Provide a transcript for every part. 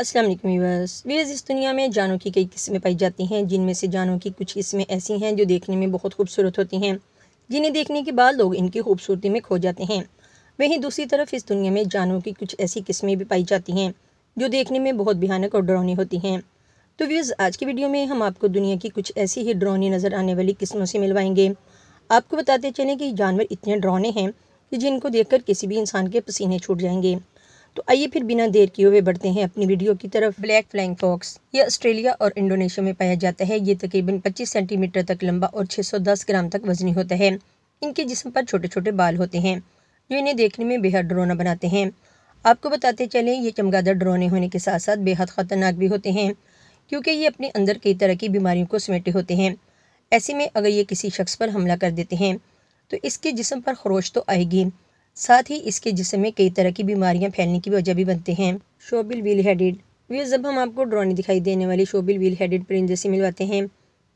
अस्सलाम वालेकुम व्यूअर्स। इस दुनिया में जानों की कई किस्में पाई जाती हैं, जिनमें से जानों की कुछ किस्में ऐसी हैं जो देखने में बहुत खूबसूरत होती हैं, जिन्हें देखने के बाद लोग इनकी खूबसूरती में खो जाते हैं। वहीं दूसरी तरफ इस दुनिया में जानों की कुछ ऐसी किस्में भी पाई जाती हैं जो देखने में बहुत भयानक और डरावनी होती हैं। तो व्यूअर्स, आज की वीडियो में हम आपको दुनिया की कुछ ऐसी ही डरावनी नज़र आने वाली किस्मों से मिलवाएंगे। आपको बताते चलें कि जानवर इतने डरावने हैं कि जिनको देखकर किसी भी इंसान के पसीने छूट जाएंगे। तो आइए फिर बिना देर किए हुए बढ़ते हैं अपनी वीडियो की तरफ। ब्लैक फ्लाइंग फॉक्स यह ऑस्ट्रेलिया और इंडोनेशिया में पाया जाता है। ये तकरीबन 25 सेंटीमीटर तक लंबा और 610 ग्राम तक वजनी होता है। इनके जिस्म पर छोटे छोटे बाल होते हैं जो इन्हें देखने में बेहद डरावना बनाते हैं। आपको बताते चलें, ये चमगादड़ डरावने होने के साथ साथ बेहद ख़तरनाक भी होते हैं, क्योंकि ये अपने अंदर कई तरह की बीमारियों को समेटे होते हैं। ऐसे में अगर ये किसी शख्स पर हमला कर देते हैं तो इसके जिस्म पर खरोश तो आएगी, साथ ही इसके जिस्म में कई तरह की बीमारियां फैलने की वजह भी बनते हैं। शोबिल व्हील हेडेड। वे जब हम आपको डरावनी दिखाई देने वाली शोबिल व्हील हेडेड परिंदे से मिलवाते हैं,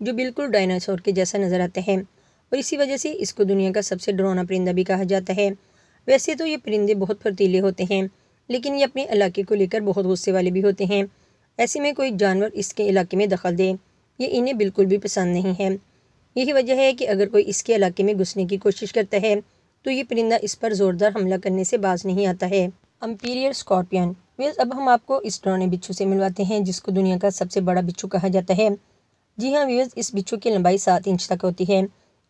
जो बिल्कुल डायनासोर के जैसा नज़र आता है और इसी वजह से इसको दुनिया का सबसे डरावना परिंदा भी कहा जाता है। वैसे तो ये परिंदे बहुत फुर्तीले होते हैं, लेकिन ये अपने इलाके को लेकर बहुत गुस्से वाले भी होते हैं। ऐसे में कोई जानवर इसके इलाके में दखल दे, ये इन्हें बिल्कुल भी पसंद नहीं है। यही वजह है कि अगर कोई इसके इलाके में घुसने की कोशिश करता है तो ये परिंदा इस पर ज़ोरदार हमला करने से बाज नहीं आता है। अम्पीरियर स्कॉर्पियन। वेल, अब हम आपको इस डरावने बिच्छू से मिलवाते हैं जिसको दुनिया का सबसे बड़ा बिच्छू कहा जाता है। जी हाँ व्यूअर्स, इस बिच्छू की लंबाई 7 इंच तक होती है।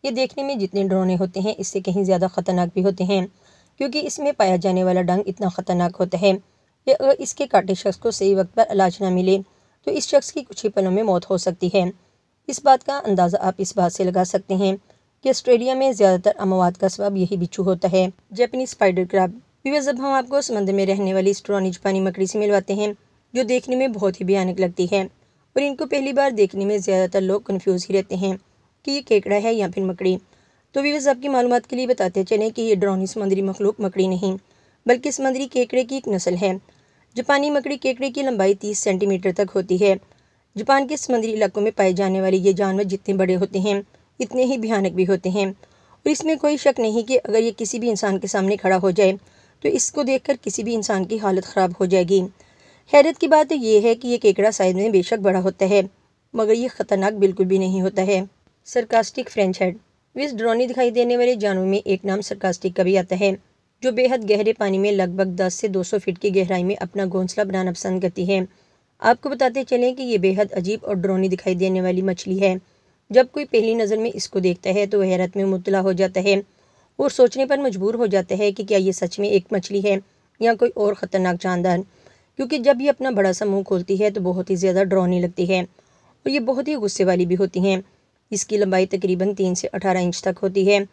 ये देखने में जितने डरावने होते हैं इससे कहीं ज़्यादा ख़तरनाक भी होते हैं, क्योंकि इसमें पाया जाने वाला डंग इतना ख़तरनाक होता है कि अगर इसके काटे शख्स को सही वक्त पर इलाज ना मिले तो इस शख्स की कुछ ही पलों में मौत हो सकती है। इस बात का अंदाज़ा आप इस बात से लगा सकते हैं कि ऑस्ट्रेलिया में ज़्यादातर अमवात का सबब यही बिच्छू होता है। Japanese spider crab. व्यूअर्स, अब हम आपको समंदर में रहने वाली इस डरावनी जापानी मकड़ी से मिलवाते हैं जो देखने में बहुत ही भयानक लगती है और इनको पहली बार देखने में ज़्यादातर लोग कन्फ्यूज़ ही रहते हैं कि ये केकड़ा है या फिर मकड़ी। तो व्यूअर्स, आपकी मालूमात के लिए बताते चलें कि ये डरावनी समुद्री मखलूक मकड़ी नहीं बल्कि समुद्री केकड़े की एक नस्ल है। जापानी मकड़ी केकड़े की लंबाई 30 सेंटीमीटर तक होती है। जापान के समुद्री इलाकों में पाए जाने वाले ये जानवर जितने बड़े होते हैं इतने ही भयानक भी होते हैं और इसमें कोई शक नहीं कि अगर ये किसी भी इंसान के सामने खड़ा हो जाए तो इसको देखकर किसी भी इंसान की हालत ख़राब हो जाएगी। हैरत की बात ये है कि ये केकड़ा साइज में बेशक बड़ा होता है मगर ये ख़तरनाक बिल्कुल भी नहीं होता है। Sarcastic French head. इस डरावनी दिखाई देने वाले जानवर में एक नाम सरकास्टिक का भी आता है, जो बेहद गहरे पानी में लगभग 10 से 200 फीट की गहराई में अपना घोंसला बनाना पसंद करती है। आपको बताते चलें कि ये बेहद अजीब और डरावनी दिखाई देने वाली मछली है। जब कोई पहली नज़र में इसको देखता है तो वह हैरत में मुब्तला हो जाता है और सोचने पर मजबूर हो जाता है कि क्या ये सच में एक मछली है या कोई और ख़तरनाक जानदार, क्योंकि जब ये अपना बड़ा सा मुंह खोलती है तो बहुत ही ज़्यादा डरावनी लगती है और ये बहुत ही गुस्से वाली भी होती हैं। इसकी लंबाई तकरीबन 3 से 18 इंच तक होती है।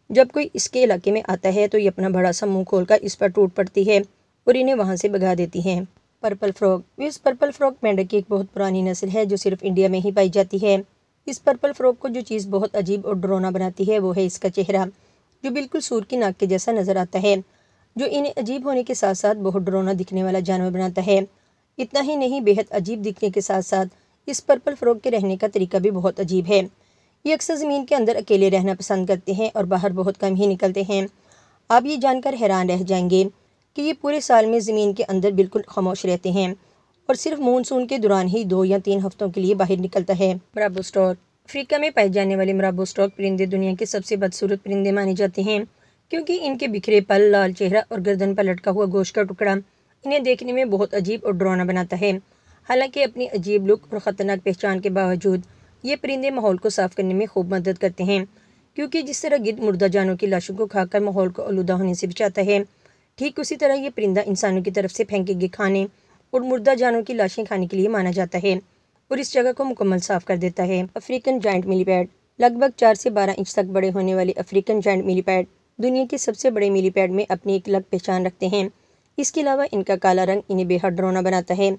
जब कोई इसके इलाके में आता है तो ये अपना बड़ा सा मुँह खोलकर इस पर टूट पड़ती है और इन्हें वहाँ से भगा देती हैं। Purple frog. इस पर्पल फ्रॉग मेंढक की एक बहुत पुरानी नस्ल है जो सिर्फ इंडिया में ही पाई जाती है। इस पर्पल फ्रॉग को जो चीज़ बहुत अजीब और डरावना बनाती है वो है इसका चेहरा, जो बिल्कुल सूर की नाक के जैसा नज़र आता है, जो इन्हें अजीब होने के साथ साथ बहुत डरावना दिखने वाला जानवर बनाता है। इतना ही नहीं, बेहद अजीब दिखने के साथ साथ इस पर्पल फ्रॉग के रहने का तरीका भी बहुत अजीब है। ये अक्सर ज़मीन के अंदर अकेले रहना पसंद करते हैं और बाहर बहुत कम ही निकलते हैं। आप ये जानकर हैरान रह जाएंगे कि ये पूरे साल में ज़मीन के अंदर बिल्कुल खामोश रहते हैं और सिर्फ मानसून के दौरान ही 2 या 3 हफ्तों के लिए बाहर निकलता है। मराबो स्टॉर्क। अफ्रीका में पाए जाने वाले मराबो स्टॉर्क परिंदे दुनिया के सबसे बदसूरत परिंदे माने जाते हैं, क्योंकि इनके बिखरे पल, लाल चेहरा और गर्दन पर लटका हुआ गोश्त का टुकड़ा इन्हें देखने में बहुत अजीब और डरावना बनाता है। हालांकि अपनी अजीब लुक और ख़तरनाक पहचान के बावजूद ये परिंदे माहौल को साफ़ करने में खूब मदद करते हैं, क्योंकि जिस तरह गिद्ध मुर्दा जानों की लाशों को खाकर माहौल को आलूदा होने से बचाता है, ठीक उसी तरह ये परिंदा इंसानों की तरफ से फेंके गए खाने और मुर्दा जानों की लाशें खाने के लिए माना जाता है और इस जगह को मुकम्मल साफ कर देता है। African giant millipede. लगभग 4 से 12 इंच तक बड़े होने वाले अफ्रीकन जायंट मिलीपैड दुनिया के सबसे बड़े मिलीपैड में अपनी एक अलग पहचान रखते हैं। इसके अलावा इनका काला रंग इन्हें बेहद डरावना बनाता है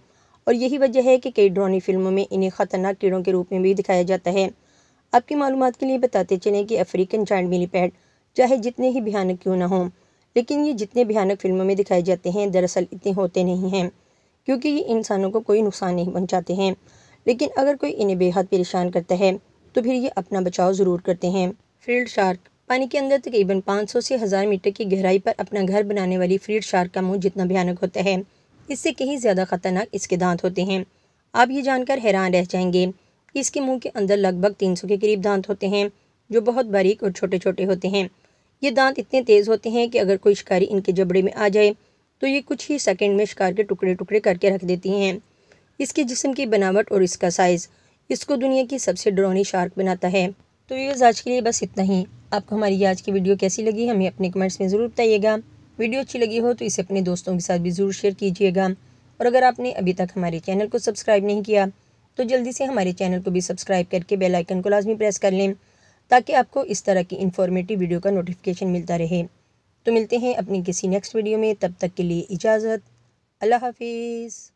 और यही वजह है कि कई डरावनी फिल्मों में इन्हें ख़तरनाक कीड़ों के रूप में भी दिखाया जाता है। आपकी मालूमात के लिए बताते चलें कि अफ्रीकन जायंट मिलीपैड चाहे जितने ही भयानक क्यों ना हों, लेकिन ये जितने भयानक फिल्मों में दिखाए जाते हैं दरअसल इतने होते नहीं हैं, क्योंकि ये इंसानों को कोई नुकसान नहीं पहुंचाते हैं। लेकिन अगर कोई इन्हें बेहद परेशान करता है तो फिर ये अपना बचाव ज़रूर करते हैं। Freed shark. पानी के अंदर तकरीबन 500 से 1000 मीटर की गहराई पर अपना घर बनाने वाली फ्रीड शार्क का मुंह जितना भयानक होता है इससे कहीं ज़्यादा ख़तरनाक इसके दांत होते हैं। आप ये जानकर हैरान रह जाएंगे कि इसके मुंह के अंदर लगभग 300 के करीब दांत होते हैं, जो बहुत बारीक और छोटे छोटे होते हैं। ये दांत इतने तेज़ होते हैं कि अगर कोई शिकारी इनके जबड़े में आ जाए तो ये कुछ ही सेकंड में शिकार के टुकड़े टुकड़े करके रख देती हैं। इसके जिस्म की बनावट और इसका साइज़ इसको दुनिया की सबसे डरावनी शार्क बनाता है। तो व्यूअर्स, आज के लिए बस इतना ही। आपको हमारी आज की वीडियो कैसी लगी हमें अपने कमेंट्स में ज़रूर बताइएगा। वीडियो अच्छी लगी हो तो इसे अपने दोस्तों के साथ भी ज़रूर शेयर कीजिएगा। और अगर आपने अभी तक हमारे चैनल को सब्सक्राइब नहीं किया तो जल्दी से हमारे चैनल को भी सब्सक्राइब करके बेल आइकन को लाजमी प्रेस कर लें, ताकि आपको इस तरह की इन्फॉर्मेटिव वीडियो का नोटिफिकेशन मिलता रहे। तो मिलते हैं अपनी किसी नेक्स्ट वीडियो में, तब तक के लिए इजाज़त। अल्लाह हाफिज़।